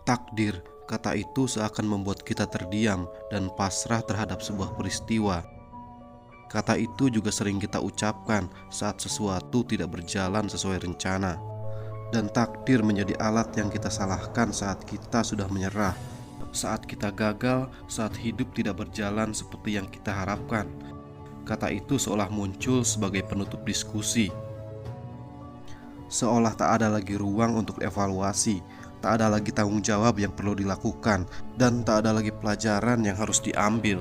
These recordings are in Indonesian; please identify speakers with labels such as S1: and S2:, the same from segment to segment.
S1: Takdir, kata itu seakan membuat kita terdiam dan pasrah terhadap sebuah peristiwa. Kata itu juga sering kita ucapkan saat sesuatu tidak berjalan sesuai rencana. Dan takdir menjadi alat yang kita salahkan saat kita sudah menyerah, saat kita gagal, saat hidup tidak berjalan seperti yang kita harapkan. Kata itu seolah muncul sebagai penutup diskusi, seolah tak ada lagi ruang untuk evaluasi, tak ada lagi tanggung jawab yang perlu dilakukan, dan tak ada lagi pelajaran yang harus diambil.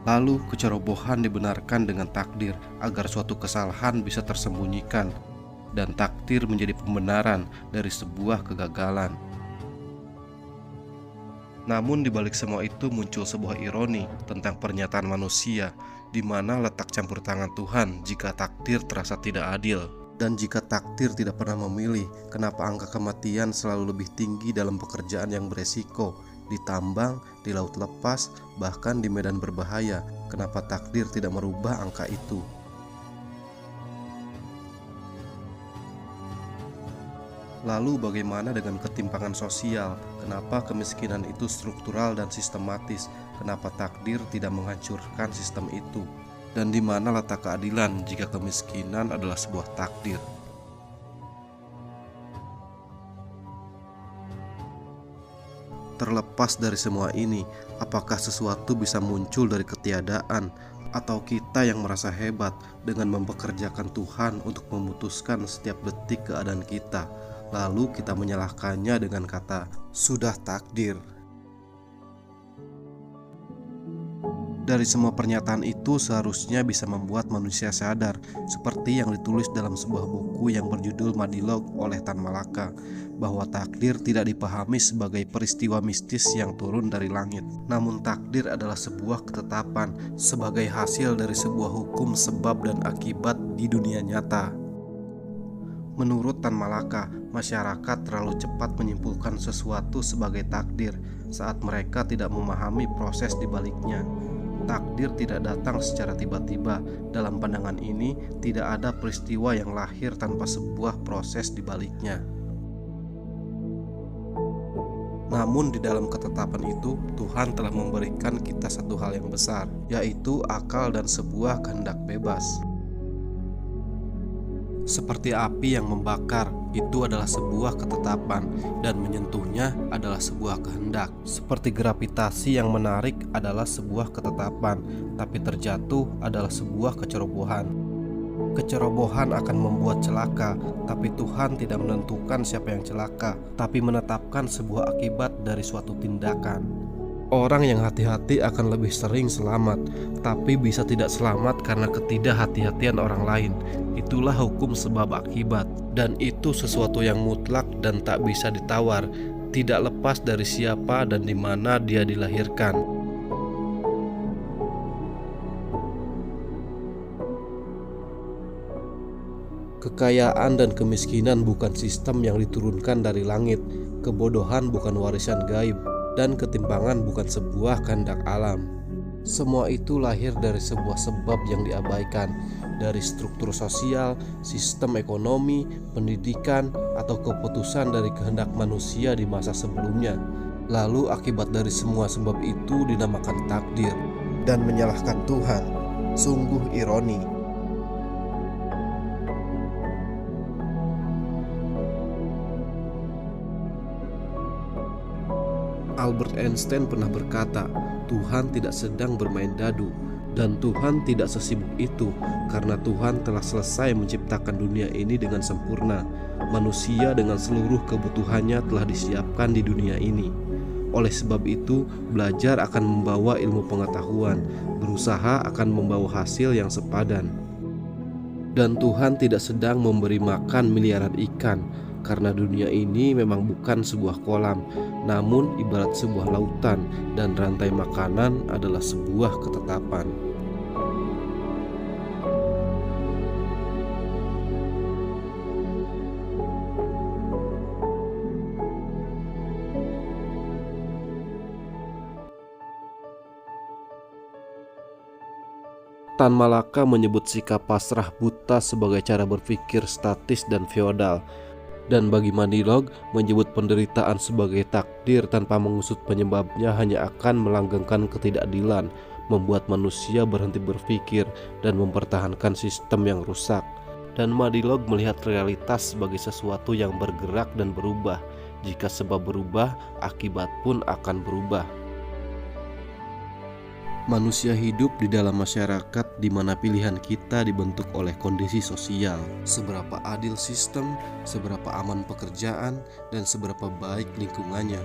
S1: Lalu kecerobohan dibenarkan dengan takdir agar suatu kesalahan bisa tersembunyikan, dan takdir menjadi pembenaran dari sebuah kegagalan. Namun di balik semua itu muncul sebuah ironi tentang pernyataan manusia, di mana letak campur tangan Tuhan jika takdir terasa tidak adil. Dan jika takdir tidak pernah memilih, kenapa angka kematian selalu lebih tinggi dalam pekerjaan yang beresiko, di tambang, di laut lepas, bahkan di medan berbahaya? Kenapa takdir tidak merubah angka itu? Lalu bagaimana dengan ketimpangan sosial? Kenapa kemiskinan itu struktural dan sistematis? Kenapa takdir tidak menghancurkan sistem itu? Dan di mana letak keadilan jika kemiskinan adalah sebuah takdir? Terlepas dari semua ini, apakah sesuatu bisa muncul dari ketiadaan, atau kita yang merasa hebat dengan mempekerjakan Tuhan untuk memutuskan setiap detik keadaan kita, lalu kita menyalahkannya dengan kata, "Sudah takdir." Dari semua pernyataan itu seharusnya bisa membuat manusia sadar, seperti yang ditulis dalam sebuah buku yang berjudul Madilog oleh Tan Malaka, bahwa takdir tidak dipahami sebagai peristiwa mistis yang turun dari langit. Namun takdir adalah sebuah ketetapan sebagai hasil dari sebuah hukum sebab dan akibat di dunia nyata. Menurut Tan Malaka, masyarakat terlalu cepat menyimpulkan sesuatu sebagai takdir saat mereka tidak memahami proses di baliknya. Takdir tidak datang secara tiba-tiba. Dalam pandangan ini, tidak ada peristiwa yang lahir tanpa sebuah proses di baliknya. Namun di dalam ketetapan itu, Tuhan telah memberikan kita satu hal yang besar, yaitu akal dan sebuah kehendak bebas. Seperti api yang membakar, itu adalah sebuah ketetapan, dan menyentuhnya adalah sebuah kehendak. Seperti gravitasi yang menarik adalah sebuah ketetapan, tapi terjatuh adalah sebuah kecerobohan. Kecerobohan akan membuat celaka, tapi Tuhan tidak menentukan siapa yang celaka, tapi menetapkan sebuah akibat dari suatu tindakan. Orang yang hati-hati akan lebih sering selamat, tapi bisa tidak selamat karena ketidakhati-hatian orang lain. Itulah hukum sebab akibat, dan itu sesuatu yang mutlak dan tak bisa ditawar, tidak lepas dari siapa dan di mana dia dilahirkan. Kekayaan dan kemiskinan bukan sistem yang diturunkan dari langit, kebodohan bukan warisan gaib, dan ketimpangan bukan sebuah kehendak alam. Semua itu lahir dari sebuah sebab yang diabaikan, dari struktur sosial, sistem ekonomi, pendidikan, atau keputusan dari kehendak manusia di masa sebelumnya. Lalu akibat dari semua sebab itu dinamakan takdir, dan menyalahkan Tuhan. Sungguh ironi. Albert Einstein pernah berkata, Tuhan tidak sedang bermain dadu, dan Tuhan tidak sesibuk itu, karena Tuhan telah selesai menciptakan dunia ini dengan sempurna. Manusia dengan seluruh kebutuhannya telah disiapkan di dunia ini. Oleh sebab itu, belajar akan membawa ilmu pengetahuan, berusaha akan membawa hasil yang sepadan. Dan Tuhan tidak sedang memberi makan miliaran ikan, karena dunia ini memang bukan sebuah kolam, namun ibarat sebuah lautan, dan rantai makanan adalah sebuah ketetapan. Tan Malaka menyebut sikap pasrah buta sebagai cara berpikir statis dan feodal. Dan bagi Manilog, menyebut penderitaan sebagai takdir tanpa mengusut penyebabnya hanya akan melanggengkan ketidakadilan, membuat manusia berhenti berpikir dan mempertahankan sistem yang rusak. Dan Manilog melihat realitas sebagai sesuatu yang bergerak dan berubah. Jika sebab berubah, akibat pun akan berubah. Manusia hidup di dalam masyarakat di mana pilihan kita dibentuk oleh kondisi sosial. Seberapa adil sistem, seberapa aman pekerjaan, dan seberapa baik lingkungannya.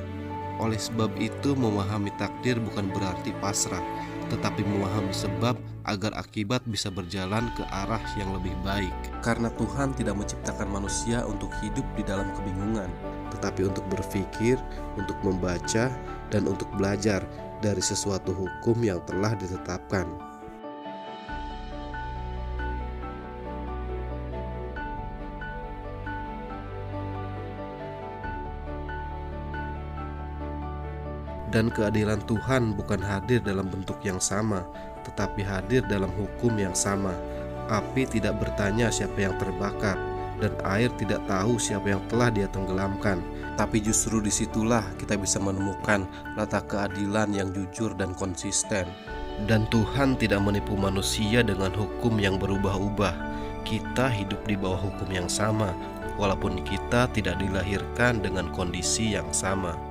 S1: Oleh sebab itu, memahami takdir bukan berarti pasrah, tetapi memahami sebab agar akibat bisa berjalan ke arah yang lebih baik. Karena Tuhan tidak menciptakan manusia untuk hidup di dalam kebingungan, tetapi untuk berpikir, untuk membaca, dan untuk belajar dari sesuatu hukum yang telah ditetapkan. Dan keadilan Tuhan bukan hadir dalam bentuk yang sama, tetapi hadir dalam hukum yang sama. Api tidak bertanya siapa yang terbakar, dan air tidak tahu siapa yang telah dia tenggelamkan. Tapi justru disitulah kita bisa menemukan letak keadilan yang jujur dan konsisten. Dan Tuhan tidak menipu manusia dengan hukum yang berubah-ubah. Kita hidup di bawah hukum yang sama, walaupun kita tidak dilahirkan dengan kondisi yang sama.